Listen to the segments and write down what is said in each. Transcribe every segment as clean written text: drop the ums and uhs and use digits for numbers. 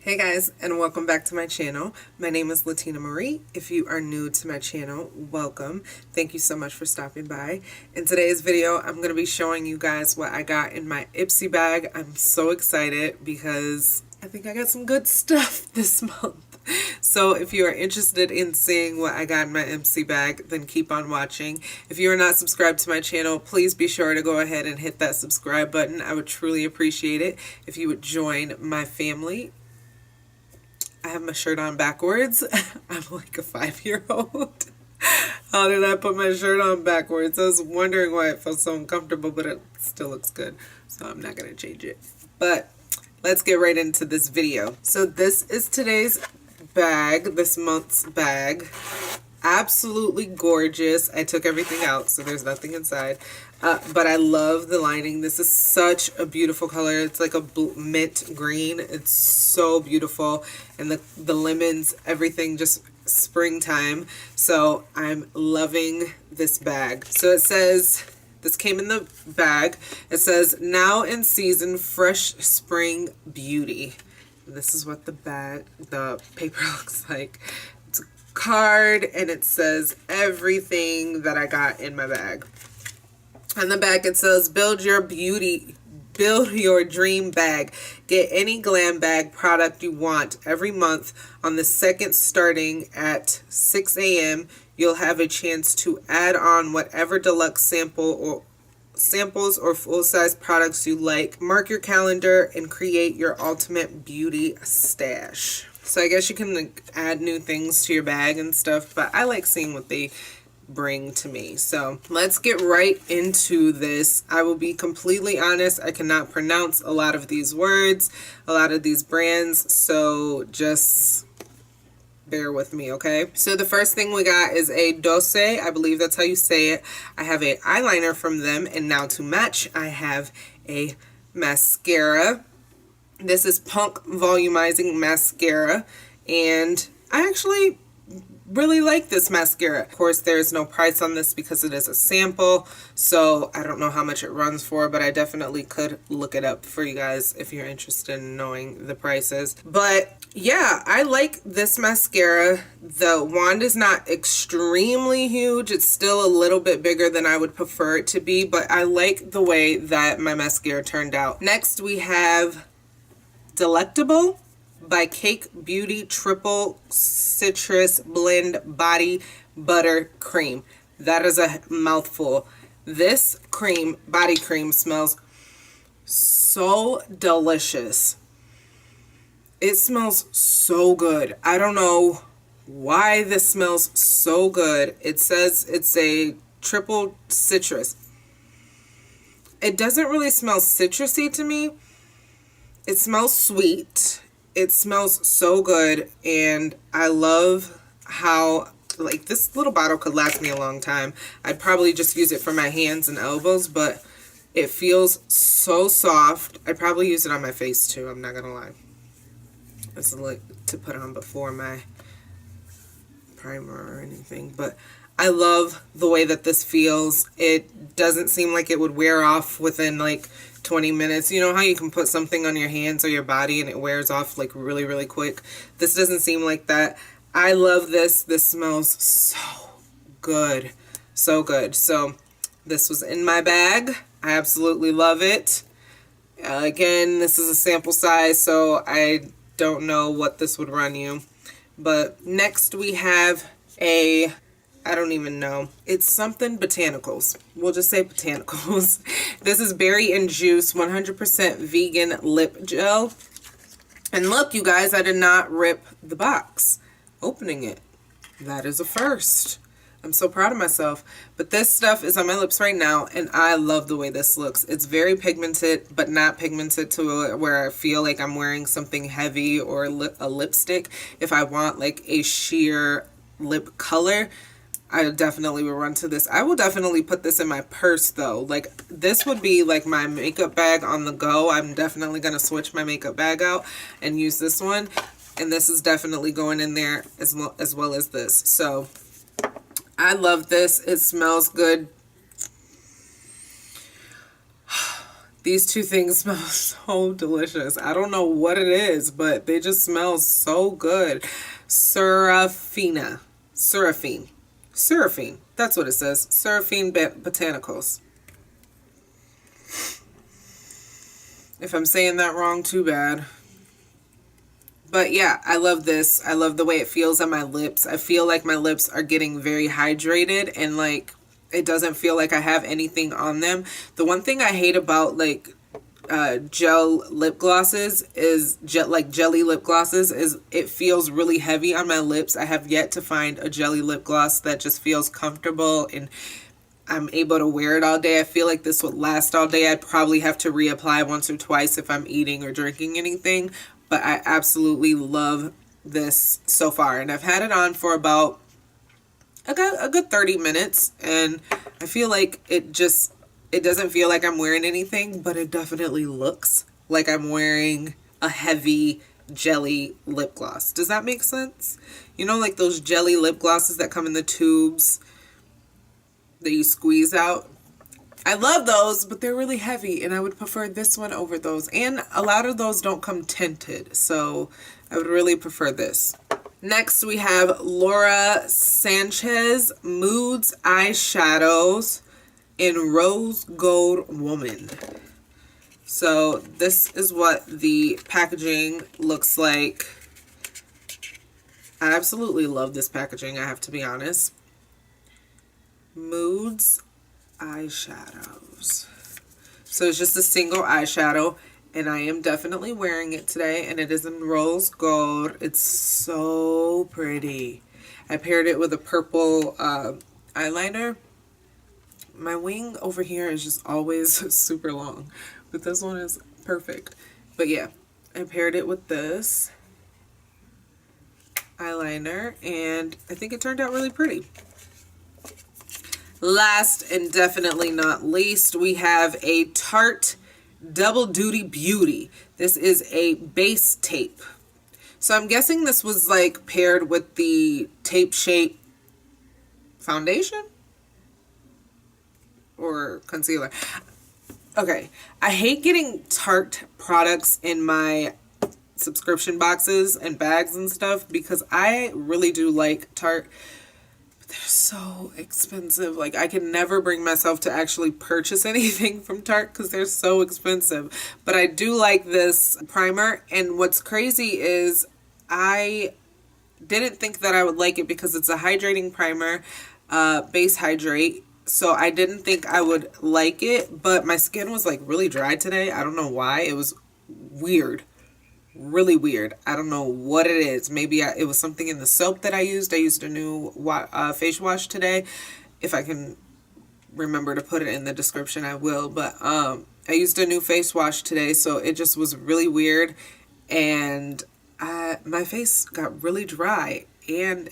Hey guys, and welcome back to my channel. My name is Latina Marie. If you are new to my channel, welcome. Thank you so much for stopping by. In today's video, I'm going to be showing you guys what I got in my IPSY bag. I'm so excited because I think I got some good stuff this month. So if you are interested in seeing what I got in my IPSY bag, then keep on watching. If you are not subscribed to my channel, please be sure to go ahead and hit that subscribe button. I would truly appreciate it if you would join my family. I have my shirt on backwards. I'm like a 5-year-old. How did I put my shirt on backwards? I was wondering why it felt so uncomfortable, but it still looks good. So I'm not going to change it. But let's get right into this video. So this is today's bag, this month's bag. Absolutely gorgeous. I took everything out, so there's nothing inside. But I love the lining. This is such a beautiful color. It's like a mint green. It's so beautiful. And the lemons, everything just springtime. So I'm loving this bag. So it says, this came in the bag. It says, now in season, fresh spring beauty. And this is what the paper looks like. It's a card and it says everything that I got in my bag. On the back it says, build your dream bag. Get any glam bag product you want every month. On the 2nd starting at 6 a.m. you'll have a chance to add on whatever deluxe samples or full-size products you like. Mark your calendar and create your ultimate beauty stash. So I guess you can like add new things to your bag and stuff, but I like seeing what they bring to me. So let's get right into this. I will be completely honest, I cannot pronounce a lot of these words, a lot of these brands, so just bear with me, okay? So the first thing we got is a DOSA, I believe that's how you say it. I have an eyeliner from them, and now to match, I have a mascara. This is Punk Volumizing Mascara, and I actually really like this mascara. Of course, there's no price on this because it is a sample, so I don't know how much it runs for, but I definitely could look it up for you guys if you're interested in knowing the prices. But yeah, I like this mascara. The wand is not extremely huge. It's still a little bit bigger than I would prefer it to be, but I like the way that my mascara turned out. Next, we have Delectable by Cake Beauty Triple Citrus Blend Body Butter Cream. That is a mouthful. This cream, body cream, smells so delicious. It smells so good. I don't know why this smells so good. It says it's a triple citrus. It doesn't really smell citrusy to me. It smells sweet. It smells so good, and I love how, like, this little bottle could last me a long time. I'd probably just use it for my hands and elbows, but it feels so soft. I'd probably use it on my face too, I'm not gonna lie. It's like to put on before my primer or anything, but I love the way that this feels. It doesn't seem like it would wear off within like 20 minutes. You know how you can put something on your hands or your body and it wears off like really, really quick? This doesn't seem like that. I love this. This smells so good. So good. So this was in my bag. I absolutely love it. Again, this is a sample size, so I don't know what this would run you. But next we have a, I don't even know. It's something botanicals. We'll just say botanicals. This is Berry and Juice 100% vegan lip gel. And look, you guys, I did not rip the box opening it. That is a first. I'm so proud of myself. But this stuff is on my lips right now, and I love the way this looks. It's very pigmented, but not pigmented to where I feel like I'm wearing something heavy or a lipstick. If I want like a sheer lip color, I definitely will run to this. I will definitely put this in my purse though. Like, this would be like my makeup bag on the go. I'm definitely going to switch my makeup bag out and use this one. And this is definitely going in there as well as this. So I love this. It smells good. These two things smell so delicious. I don't know what it is, but they just smell so good. Seraphina. Seraphine. Seraphine. That's what it says. Seraphine Botanicals. If I'm saying that wrong, too bad. But yeah, I love this. I love the way it feels on my lips. I feel like my lips are getting very hydrated and like it doesn't feel like I have anything on them. The one thing I hate about like gel lip glosses is jelly lip glosses is it feels really heavy on my lips. I have yet to find a jelly lip gloss that just feels comfortable and I'm able to wear it all day. I feel like this would last all day. I'd probably have to reapply once or twice if I'm eating or drinking anything. But I absolutely love this so far. And I've had it on for about a good 30 minutes. And I feel like it doesn't feel like I'm wearing anything, but it definitely looks like I'm wearing a heavy jelly lip gloss. Does that make sense? You know, like those jelly lip glosses that come in the tubes that you squeeze out? I love those, but they're really heavy, and I would prefer this one over those. And a lot of those don't come tinted, so I would really prefer this. Next, we have Laura Sanchez Moods Eyeshadows in Rose Gold Woman. So this is what the packaging looks like. I absolutely love this packaging, I have to be honest. Moods eyeshadows. So it's just a single eyeshadow, and I am definitely wearing it today, and it is in rose gold. It's so pretty. I paired it with a purple eyeliner. My wing over here is just always super long, but this one is perfect. But yeah, I paired it with this eyeliner, and I think it turned out really pretty. Last and definitely not least, we have a Tarte Double Duty Beauty. This is a base tape. So I'm guessing this was like paired with the Tape Shape foundation or concealer. Okay, I hate getting Tarte products in my subscription boxes and bags and stuff because I really do like Tarte. They're so expensive. Like, I can never bring myself to actually purchase anything from Tarte because they're so expensive. But I do like this primer. And what's crazy is I didn't think that I would like it because it's a hydrating primer, base hydrate. So I didn't think I would like it. But my skin was like really dry today. I don't know why. It was weird. Really weird. I don't know what it is. Maybe it was something in the soap that I used. I used a new face wash today. If I can remember to put it in the description, I will. But I used a new face wash today, so it just was really weird. And my face got really dry. And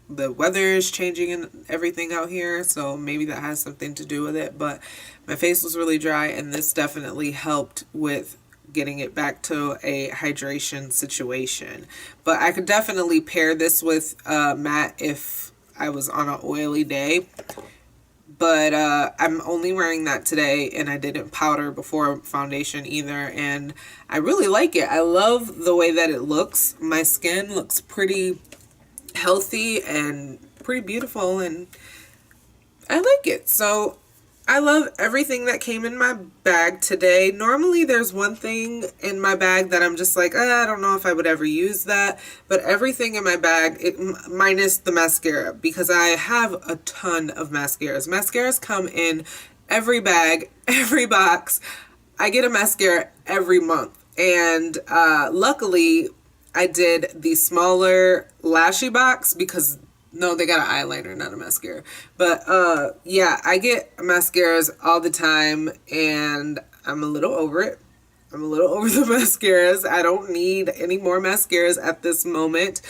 the weather is changing and everything out here, so maybe that has something to do with it. But my face was really dry, and this definitely helped with getting it back to a hydration situation. But I could definitely pair this with matte if I was on an oily day. But I'm only wearing that today, and I didn't powder before foundation either, and I really like it. I love the way that it looks. My skin looks pretty healthy and pretty beautiful, and I like it. So I love everything that came in my bag today. Normally there's one thing in my bag that I'm just like, I don't know if I would ever use that. But everything in my bag, minus the mascara, because I have a ton of mascaras. Mascaras come in every bag, every box. I get a mascara every month. And luckily I did the smaller LASHYBOX because no, they got an eyeliner, not a mascara. But yeah, I get mascaras all the time, and I'm a little over it. I'm a little over the mascaras. I don't need any more mascaras at this moment.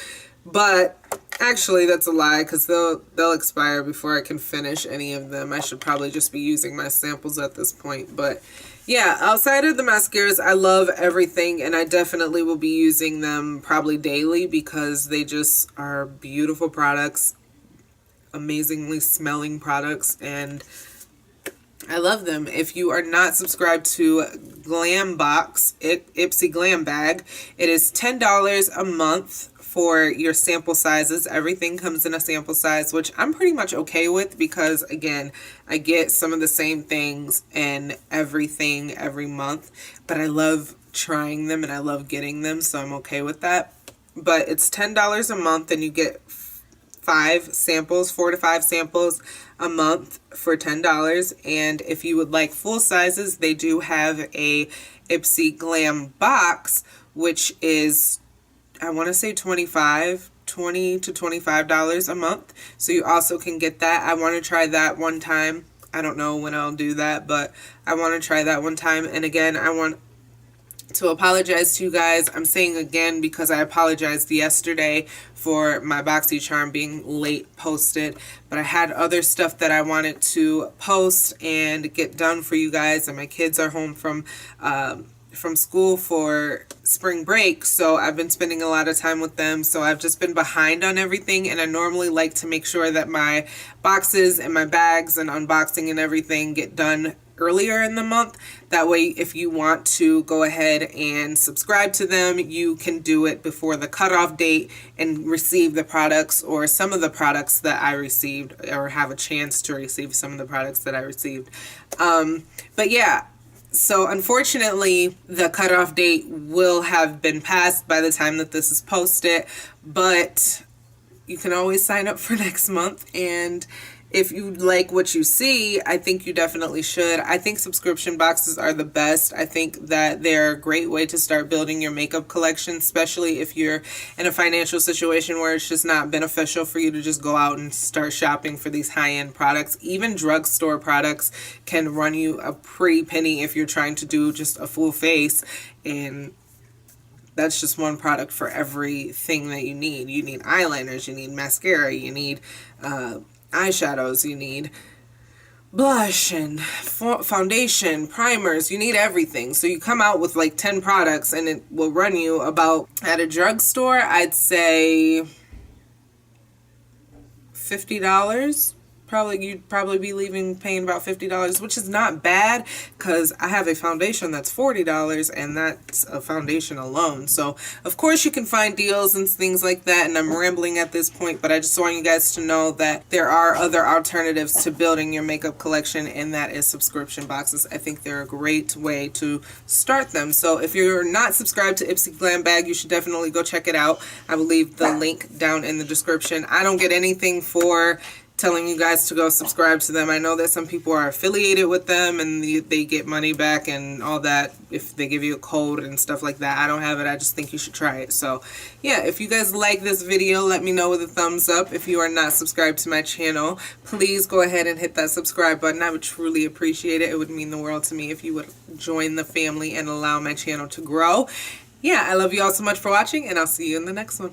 But actually, that's a lie because they'll expire before I can finish any of them. I should probably just be using my samples at this point. But yeah, outside of the mascaras, I love everything, and I definitely will be using them probably daily because they just are beautiful products, amazingly smelling products, and I love them. If you are not subscribed to Glam Box, IPSY GLAM bag, it is $10 a month for your sample sizes. Everything comes in a sample size, which I'm pretty much okay with because, again, I get some of the same things and everything every month, but I love trying them and I love getting them, so I'm okay with that. But it's $10 a month and you get 4 to 5 samples a month for $10. And if you would like full sizes, they do have a IPSY GLAM box, which is, I want to say $20 to $25 a month. So you also can get that. I want to try that one time. I don't know when I'll do that, but I want to try that one time. And again, I want to apologize to you guys. I'm saying again because I apologized yesterday for my BOXYCHARM being late posted, but I had other stuff that I wanted to post and get done for you guys, and my kids are home from school for spring break, so I've been spending a lot of time with them, so I've just been behind on everything. And I normally like to make sure that my boxes and my bags and unboxing and everything get done earlier in the month. That way, if you want to go ahead and subscribe to them, you can do it before the cutoff date and receive the products or some of the products that I received, or have a chance to receive some of the products that I received. But yeah, so unfortunately, the cutoff date will have been passed by the time that this is posted, but you can always sign up for next month. And if you like what you see, I think you definitely should. I think subscription boxes are the best. I think that they're a great way to start building your makeup collection, especially if you're in a financial situation where it's just not beneficial for you to just go out and start shopping for these high-end products. Even drugstore products can run you a pretty penny if you're trying to do just a full face, and that's just one product for everything that you need. You need eyeliners, you need mascara, you need eyeshadows, you need blush and foundation, primers, you need everything. So you come out with like 10 products and it will run you about, at a drugstore, I'd say $50. You'd probably be paying about $50, which is not bad because I have a foundation that's $40 and that's a foundation alone. So of course you can find deals and things like that, and I'm rambling at this point, but I just want you guys to know that there are other alternatives to building your makeup collection, and that is subscription boxes. I think they're a great way to start them. So if you're not subscribed to IPSY GLAM bag, you should definitely go check it out. I will leave the link down in the description. I don't get anything for telling you guys to go subscribe to them. I know that some people are affiliated with them and they get money back and all that if they give you a code and stuff like that. I don't have it. I just think you should try it. So yeah, if you guys like this video, let me know with a thumbs up. If you are not subscribed to my channel, please go ahead and hit that subscribe button. I would truly appreciate it. It would mean the world to me if you would join the family and allow my channel to grow. Yeah, I love you all so much for watching, and I'll see you in the next one.